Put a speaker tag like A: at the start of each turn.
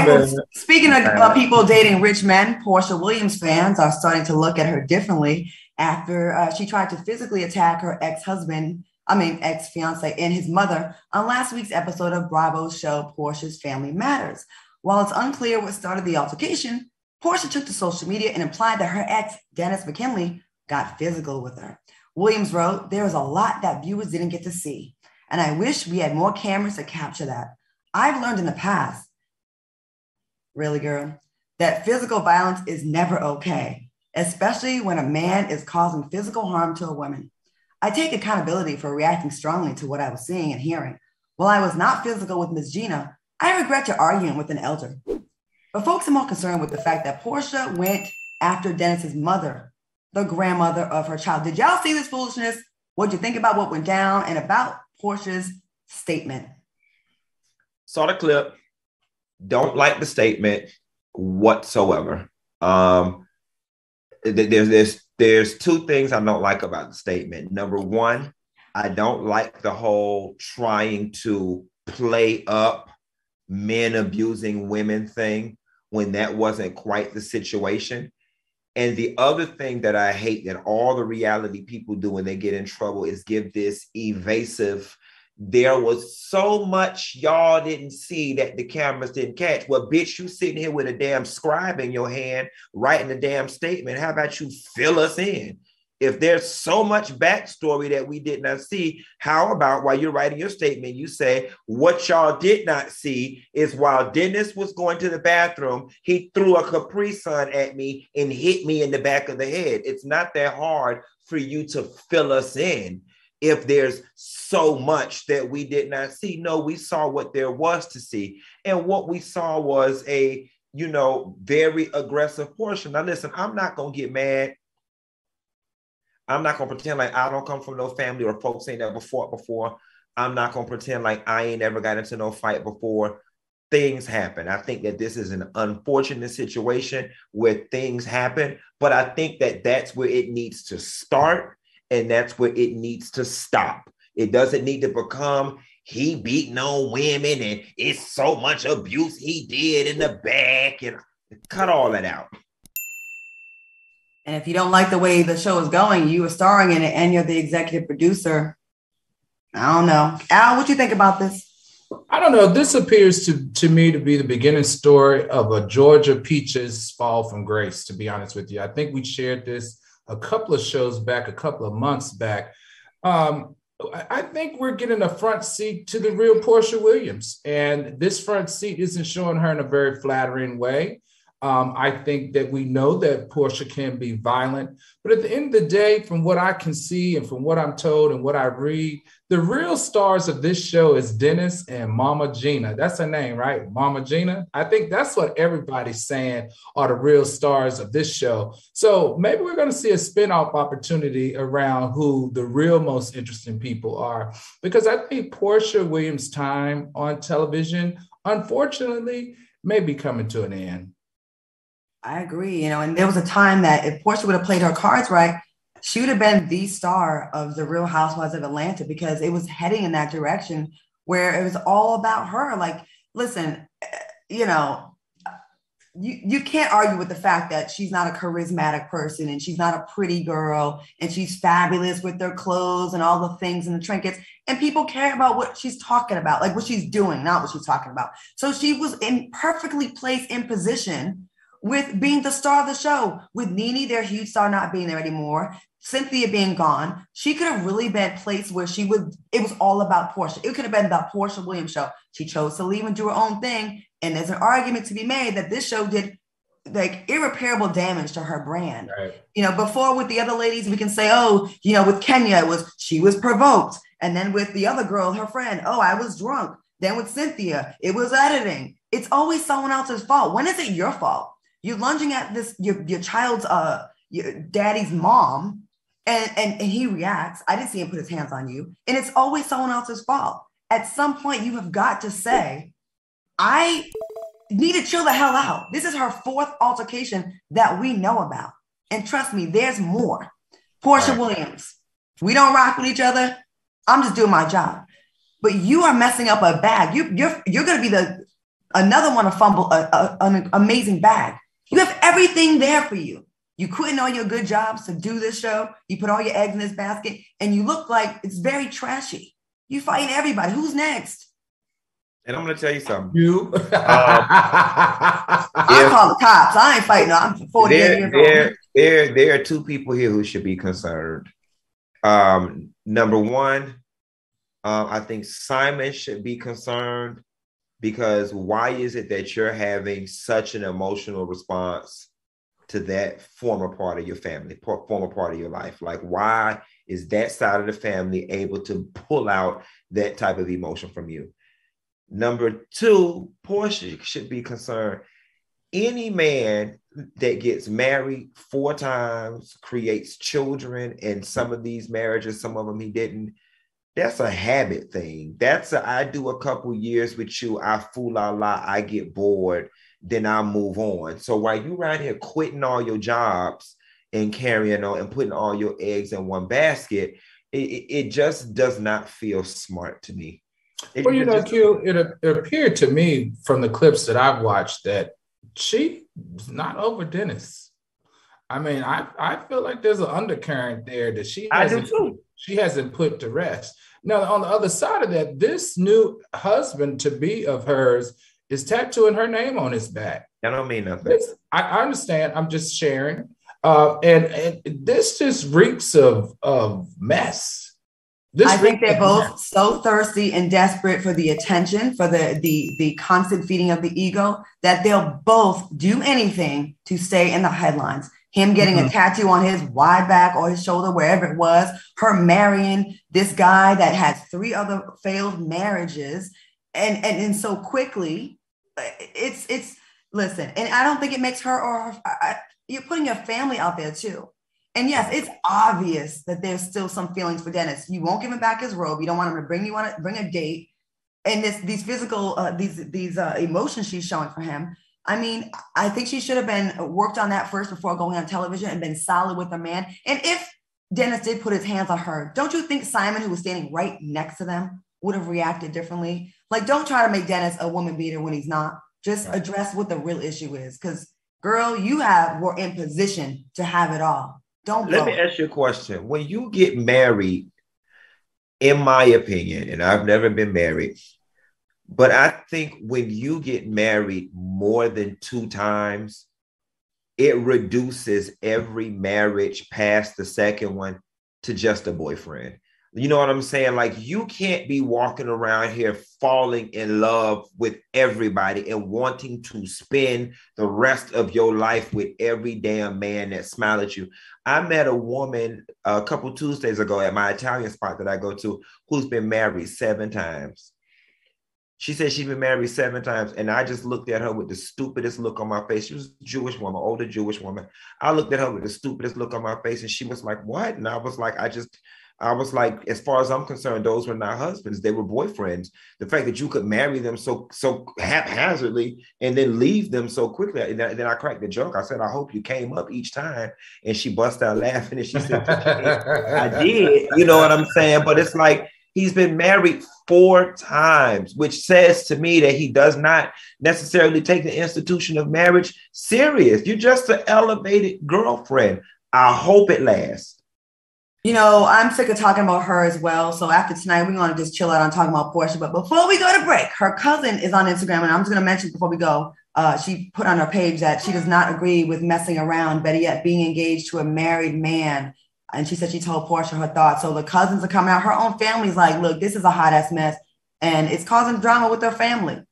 A: Well, speaking of people dating rich men, Porsha Williams fans are starting to look at her differently after she tried to physically attack her ex-fiance and his mother on last week's episode of Bravo's show, Porsha's Family Matters. While it's unclear what started the altercation, Porsha took to social media and implied that her ex, Dennis McKinley, got physical with her. Williams wrote, "There is a lot that viewers didn't get to see, and I wish we had more cameras to capture that. I've learned in the past," really, girl, "that physical violence is never okay, especially when a man is causing physical harm to a woman. I take accountability for reacting strongly to what I was seeing and hearing. While I was not physical with Ms. Gina, I regret to arguing with an elder." But folks are more concerned with the fact that Porsha went after Dennis's mother, the grandmother of her child. Did y'all see this foolishness? What'd you think about what went down and about Porsha's statement?
B: Saw the clip. Don't like the statement whatsoever. There's two things I don't like about the statement. Number one, I don't like the whole trying to play up men abusing women thing when that wasn't quite the situation. And the other thing that I hate that all the reality people do when they get in trouble is give this evasive, "There was so much y'all didn't see that the cameras didn't catch." Well, bitch, you sitting here with a damn scribe in your hand, writing a damn statement. How about you fill us in? If there's so much backstory that we did not see, how about while you're writing your statement, you say, "What y'all did not see is while Dennis was going to the bathroom, he threw a Capri Sun at me and hit me in the back of the head." It's not that hard for you to fill us in. If there's so much that we did not see. No, we saw what there was to see. And what we saw was a, very aggressive portion. Now, listen, I'm not going to get mad. I'm not going to pretend like I don't come from no family or folks ain't never fought before. I'm not going to pretend like I ain't ever got into no fight before. Things happen. I think that this is an unfortunate situation where things happen, but I think that that's where it needs to start. And that's where it needs to stop. It doesn't need to become he beating on women and it's so much abuse he did in the back, and cut all that out.
A: And if you don't like the way the show is going, you are starring in it and you're the executive producer. I don't know. Al, what you think about this?
C: I don't know. This appears to me to be the beginning story of a Georgia Peaches fall from grace, to be honest with you. I think we shared this a couple of shows back, a couple of months back. I think we're getting a front seat to the real Porsha Williams. And this front seat isn't showing her in a very flattering way. I think that we know that Porsha can be violent, but at the end of the day, from what I can see and from what I'm told and what I read, the real stars of this show is Dennis and Mama Gina. That's her name, right? Mama Gina. I think that's what everybody's saying are the real stars of this show. So maybe we're going to see a spinoff opportunity around who the real most interesting people are, because I think Porsha Williams' time on television, unfortunately, may be coming to an end.
A: I agree, and there was a time that if Porsha would have played her cards right, she would have been the star of the Real Housewives of Atlanta, because it was heading in that direction where it was all about her. Like, listen, you can't argue with the fact that she's not a charismatic person and she's not a pretty girl and she's fabulous with her clothes and all the things and the trinkets. And people care about what she's talking about, like what she's doing, not what she's talking about. So she was perfectly placed in position with being the star of the show, with Nene, their huge star, not being there anymore, Cynthia being gone. She could have really been placed where it was all about Porsha. It could have been the Porsha Williams show. She chose to leave and do her own thing. And there's an argument to be made that this show did like irreparable damage to her brand. Right. Before with the other ladies, we can say, with Kenya, she was provoked. And then with the other girl, her friend, I was drunk. Then with Cynthia, it was editing. It's always someone else's fault. When is it your fault? You're lunging at your child's your daddy's mom, and he reacts. I didn't see him put his hands on you, and it's always someone else's fault. At some point, you have got to say, I need to chill the hell out. This is her fourth altercation that we know about, and trust me, there's more. Porsha Williams, we don't rock with each other. I'm just doing my job, but you are messing up a bag. You're going to be another one to fumble an amazing bag. You have everything there for you. You quit all your good jobs to do this show. You put all your eggs in this basket and you look like it's very trashy. You fighting everybody. Who's next?
B: And I'm going to tell you something.
C: You.
A: I call the cops. I ain't fighting. I'm 48 years old.
B: There are two people here who should be concerned. Number one, I think Simon should be concerned, because why is it that you're having such an emotional response to that former part of your family, former part of your life? Like, why is that side of the family able to pull out that type of emotion from you? Number two, Porsha should be concerned. Any man that gets married 4 times, creates children, and some of these marriages, some of them he didn't, that's a habit thing. I do a couple years with you, I fool la la, I get bored, then I move on. So while you around here quitting all your jobs and carrying on and putting all your eggs in one basket, it just does not feel smart to me.
C: Well, Q, it appeared to me from the clips that I've watched that she's not over Dennis. I mean, I feel like there's an undercurrent there that she hasn't put to rest. Now, on the other side of that, this new husband to be of hers is tattooing her name on his back.
B: That don't mean nothing.
C: I understand. I'm just sharing. And this just reeks of mess.
A: I think they're both so thirsty and desperate for the attention, for the constant feeding of the ego, that they'll both do anything to stay in the headlines. Him getting a tattoo on his wide back or his shoulder, wherever it was, her marrying this guy that has 3 other failed marriages, and so quickly. It's listen, and I don't think it makes her or you're putting your family out there too. And yes, it's obvious that there's still some feelings for Dennis. You won't give him back his robe. You don't want him to bring a date. And these physical, these emotions she's showing for him. I mean, I think she should have been worked on that first before going on television and been solid with a man. And if Dennis did put his hands on her, don't you think Simon, who was standing right next to them, would have reacted differently? Like, don't try to make Dennis a woman beater when he's not. Just address what the real issue is. Because, girl, were in position to have it all. Let
B: me ask you a question. When you get married, in my opinion, and I've never been married, but I think when you get married more than 2 times, it reduces every marriage past the second one to just a boyfriend. You know what I'm saying? Like, you can't be walking around here falling in love with everybody and wanting to spend the rest of your life with every damn man that smiles at you. I met a woman a couple Tuesdays ago at my Italian spot that I go to who's been married 7 times. She said she's been married 7 times. And I just looked at her with the stupidest look on my face. She was a Jewish woman, older Jewish woman. I looked at her with the stupidest look on my face and she was like, what? And I was like, as far as I'm concerned, those were not husbands. They were boyfriends. The fact that you could marry them so haphazardly and then leave them so quickly. And then I cracked the joke. I said, I hope you came up each time. And she busted out laughing and she said, I did. You know what I'm saying? But it's like, he's been married 4 times, which says to me that he does not necessarily take the institution of marriage serious. You're just an elevated girlfriend. I hope it lasts.
A: You know, I'm sick of talking about her as well. So after tonight, we're going to just chill out on talking about Porsha. But before we go to break, her cousin is on Instagram. And I'm just going to mention before we go, she put on her page that she does not agree with messing around, better yet, being engaged to a married man. And she said she told Porsha her thoughts. So the cousins are coming out. Her own family's like, look, this is a hot ass mess. And it's causing drama with their family.